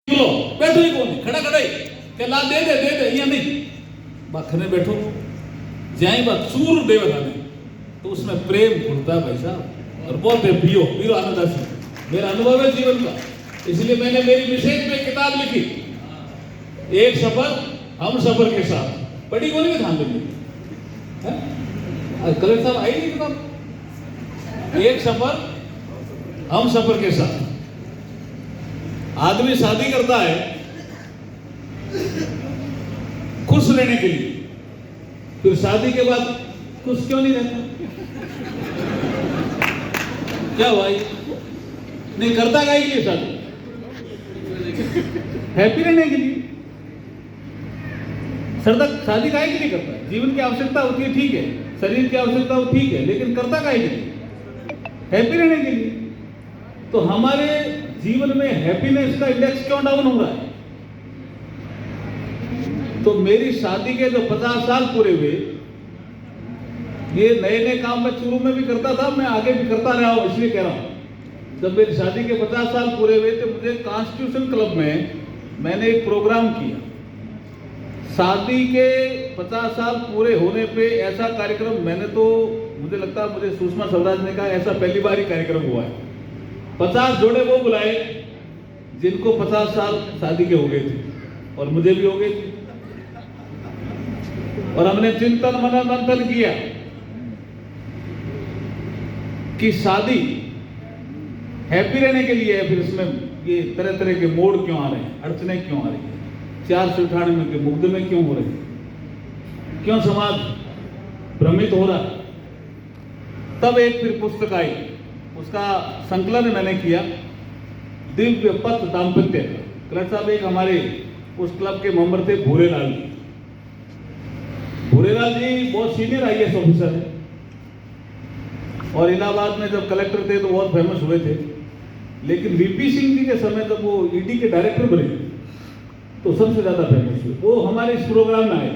લો બેઠો ही कोनी खड़ा खड़ा ही के ला दे दे यहाँ नहीं बाखने बैठो ज्याई बात चूर देव थाने तो उसमें प्रेम घुलता है भाई साहब और बोलते पियो पियो आनंदासी मेरा अनुभव है जीवन का इसलिए मैंने मेरी विशेष में किताब लिखी एक सफर हम सफर के साथ पढ़ी कोनी में ध्यान देंगे कलेक्टर साहब आई नहीं किताब एक सफर हम सफर के साथ आदमी शादी करता है खुश रहने के लिए फिर शादी के बाद खुश क्यों नहीं रहता क्या भाई नहीं करता काहे के लिए शादी हैप्पी रहने के लिए सरदा शादी काहे के लिए करता है जीवन की आवश्यकता होती है ठीक है शरीर की आवश्यकता हो ठीक है लेकिन करता काहे के लिए हैप्पी रहने के लिए तो हमारे जीवन में हैप्पीनेस का इंडेक्स क्यों डाउन हो रहा है तो मेरी शादी के जो 50 साल पूरे हुए ये नए नए काम मैं शुरू में भी करता था मैं आगे भी करता रहा हूं इसलिए कह रहा हूं जब मेरी शादी के 50 साल पूरे हुए तो मुझे कॉन्स्टिट्यूशन क्लब में मैंने एक प्रोग्राम किया शादी के 50 साल पूरे होने पे ऐसा कार्यक्रम मैंने तो मुझे लगता है मुझे सुषमा स्वराज ने कहा ऐसा पहली बार ही कार्यक्रम हुआ है 50 जोड़े वो बुलाए जिनको 50 साल शादी के हो गए थे और मुझे भी हो गए थे और हमने चिंतन मनन मंथन किया कि शादी हैप्पी रहने के लिए है फिर इसमें ये तरह तरह के मोड़ क्यों आ रहे हैं अड़चने क्यों आ रही है 498 के मुकदमे क्यों हो रहे हैं क्यों समाज भ्रमित हो रहा तब एक फिर पुस्तक आई उसका संकलन मैंने किया दिव्य पथ दाम्पत्य कलेक्टर साहब एक हमारे उस क्लब के मेंबर थे भूरेलाल जी बहुत सीनियर आईएएस ऑफिसर है और इलाहाबाद में जब कलेक्टर थे तो बहुत फेमस हुए थे लेकिन वीपी सिंह जी के समय जब वो ईडी के डायरेक्टर बने तो सबसे ज्यादा फेमस हुए वो हमारे इस प्रोग्राम में आए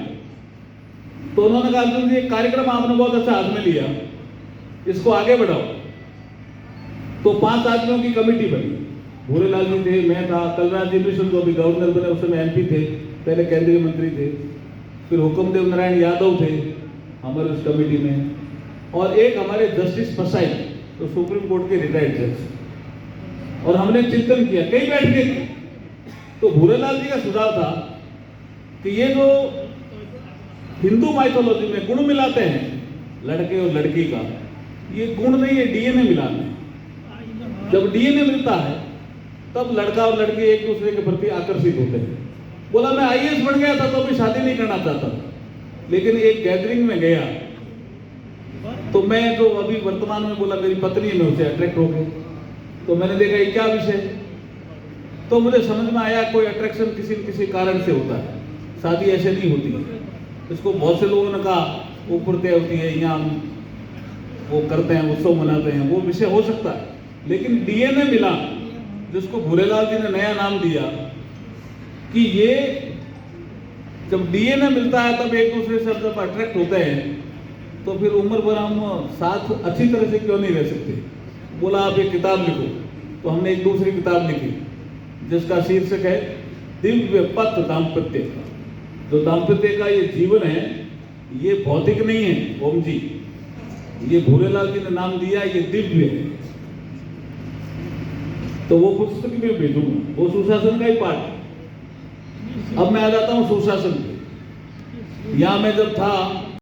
तो उन्होंने कहा अर्जुन जी एक कार्यक्रम आपने बहुत अच्छा हाथ में लिया इसको आगे बढ़ाओ तो 5 आदमियों की कमेटी बनी भूरेलाल जी थे मैं था कलराज जी मिश्र जो अभी गवर्नर बने उस समय एमपी थे पहले केंद्रीय मंत्री थे फिर हुकुमदेव नारायण यादव थे हमारे उस कमेटी में और एक हमारे जस्टिस फसाई तो सुप्रीम कोर्ट के रिटायर्ड जज और हमने चिंतन किया कई बैठके तो भूरेलाल जी का सुझाव था कि ये जो हिंदू माइथोलॉजी में गुण मिलाते हैं लड़के और लड़की का ये गुण नहीं है डीएनए मिलाना है जब डीएनए मिलता है तब लड़का और लड़की एक दूसरे के प्रति आकर्षित होते हैं बोला मैं आईएएस बन गया था तो भी शादी नहीं करना चाहता लेकिन एक गैदरिंग में गया तो मैं जो अभी वर्तमान में बोला मेरी पत्नी में उसे अट्रैक्ट हो गई तो मैंने देखा ये क्या विषय तो मुझे समझ में आया कोई अट्रैक्शन किसी न किसी कारण से होता है शादी ऐसे नहीं होती है इसको बहुत से लोगों ने कहा ऊपर तय होती है यहाँ वो करते हैं उत्सव मनाते हैं वो विषय हो सकता है लेकिन डीएनए मिला जिसको भूरेलाल जी ने नया नाम दिया कि ये जब डीएनए मिलता है तब एक दूसरे से जब अट्रैक्ट होते हैं तो फिर उम्र भर हम साथ अच्छी तरह से क्यों नहीं रह सकते बोला आप एक किताब लिखो तो हमने एक दूसरी किताब लिखी जिसका शीर्षक है दिव्य पथ दाम्पत्य जो दाम्पत्य का ये जीवन है ये भौतिक नहीं है ओम जी ये भूरेलाल जी ने नाम दिया ये दिव्य है तो वो पुस्तक भी भेजूंगा वो सुशासन का ही पार्ट अब मैं आ जाता हूं सुशासन पे यहां मैं जब था